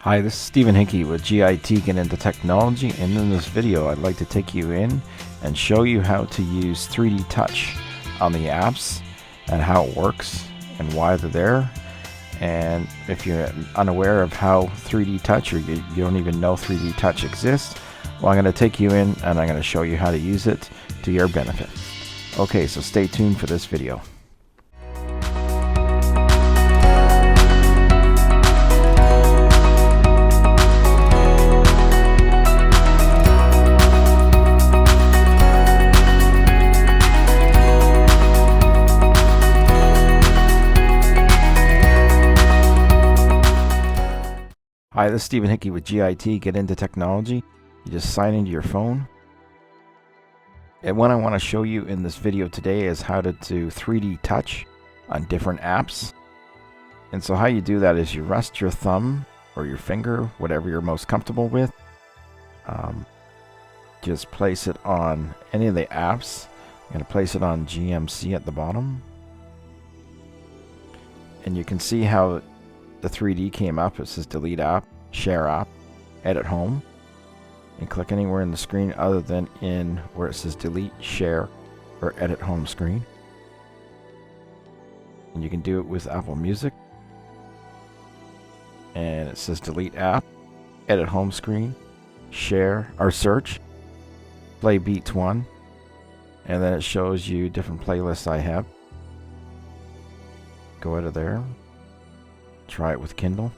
Hi, this is Stephen Hickey with GIT Get Into Technology, and in this video I'd like to take you in and show you how to use 3D Touch on the apps and how it works and why they're there. And if you're unaware of how 3D Touch, or you don't even know 3D Touch exists, well, I'm going to take you in and I'm going to show you how to use it to your benefit. Okay, so stay tuned for this video. Hi, this is Stephen Hickey with GIT Get Into Technology. You just sign into your phone. And what I want to show you in this video today is how to do 3D touch on different apps. And so how you do that is you rest your thumb or your finger, whatever you're most comfortable with. Just place it on any of the apps. I'm going to place it on GMC at the bottom. And you can see how the 3D came up. It says delete app, share app, edit home, and click anywhere in the screen other than in where it says delete, share, or edit home screen. And you can do it with Apple Music. And it says delete app, edit home screen, share or search, play Beats 1, and then it shows you different playlists I have. Go out of there. Try it with Kindle.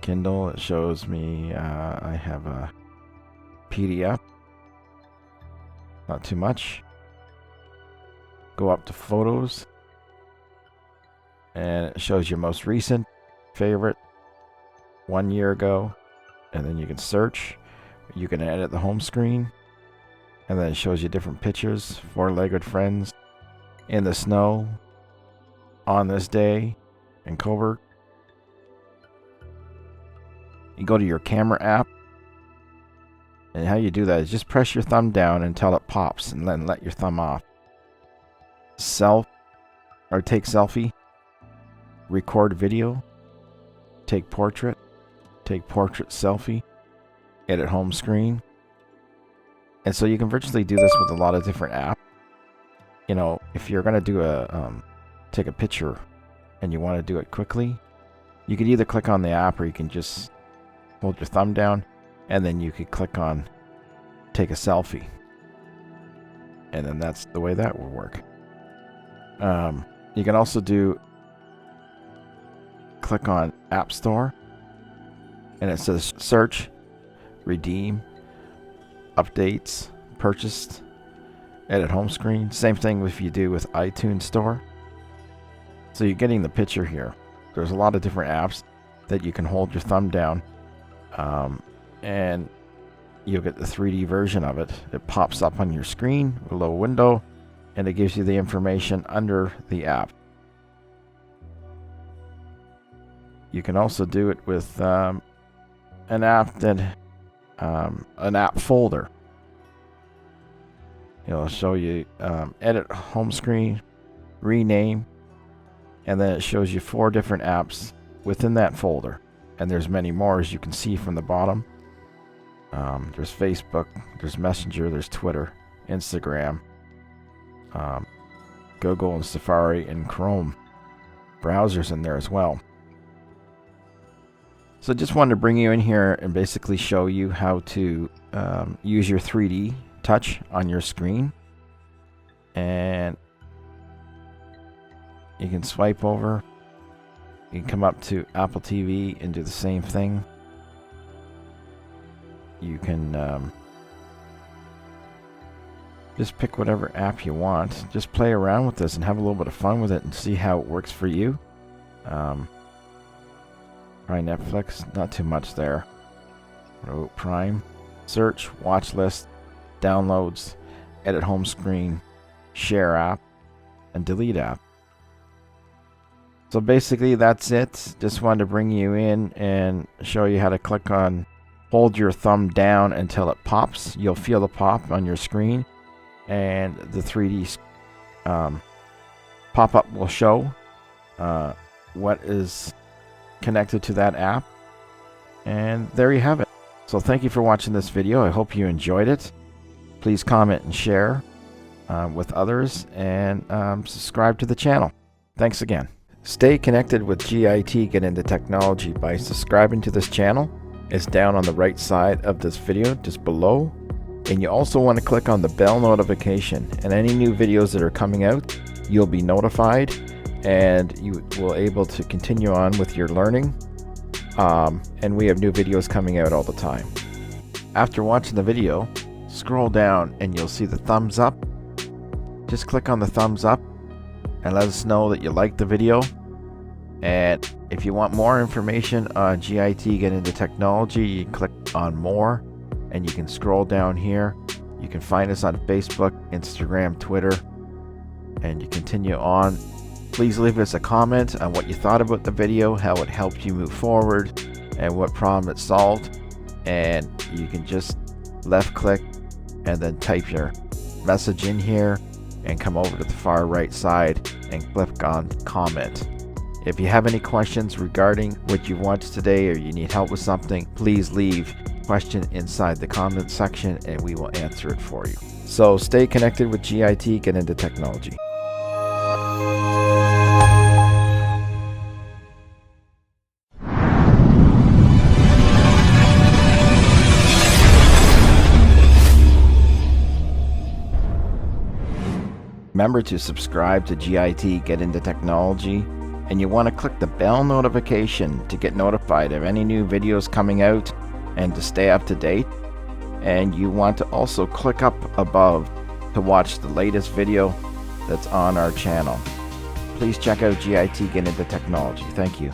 Kindle, it shows me I have a PDF. Not too much. Go up to Photos. And it shows your most recent favorite 1 year ago. And then you can search. You can edit the home screen. And then it shows you different pictures. Four-legged friends. In the snow. On this day. In Coburg. You go to your camera app, and how you do that is just press your thumb down until it pops and then let your thumb off. Take selfie, record video, take portrait selfie, edit home screen. And so you can virtually do this with a lot of different apps. You know, if you're going to do take a picture and you want to do it quickly, you could either click on the app or you can just hold your thumb down and then you could click on take a selfie, and then that's the way that will work. You can also click on App Store and it says search, redeem, updates, purchased, edit home screen. Same thing if you do with iTunes Store. So you're getting the picture here. There's a lot of different apps that you can hold your thumb down, and you'll get the 3D version of it. It pops up on your screen with a little window, and it gives you the information under the app. You can also do it with an app folder. It'll show you edit home screen, rename. And then it shows you 4 different apps within that folder. And there's many more, as you can see from the bottom. There's Facebook, there's Messenger, there's Twitter, Instagram, Google and Safari and Chrome browsers in there as well. So just wanted to bring you in here and basically show you how to use your 3D touch on your screen. And you can swipe over. You can come up to Apple TV and do the same thing. You can just pick whatever app you want. Just play around with this and have a little bit of fun with it and see how it works for you. Try Netflix. Not too much there. Prime. Search, watch list, downloads, edit home screen, share app, and delete app. So basically that's it. Just wanted to bring you in and show you how to hold your thumb down until it pops. You'll feel the pop on your screen, and the 3D pop-up will show what is connected to that app. And there you have it. So thank you for watching this video. I hope you enjoyed it. Please comment and share with others, and subscribe to the channel. Thanks again. Stay connected with GIT Get Into Technology by subscribing to this channel. It's down on the right side of this video, just below. And you also want to click on the bell notification, and any new videos that are coming out, you'll be notified, and you will able to continue on with your learning. And we have new videos coming out all the time. After watching the video, scroll down and you'll see the thumbs up. Just click on the thumbs up and let us know that you liked the video. And if you want more information on GIT Get Into Technology, you click on more, and you can scroll down here. You can find us on Facebook, Instagram, Twitter, and you continue on. Please leave us a comment on what you thought about the video, how it helped you move forward, and what problem it solved. And you can just left click and then type your message in here and come over to the far right side and click on comment. If you have any questions regarding what you watched today, or you need help with something, please leave a question inside the comment section and we will answer it for you. So stay connected with GIT Get Into Technology. Remember to subscribe to GIT Get Into Technology, and you want to click the bell notification to get notified of any new videos coming out and to stay up to date. And you want to also click up above to watch the latest video that's on our channel. Please check out GIT Get Into Technology. Thank you.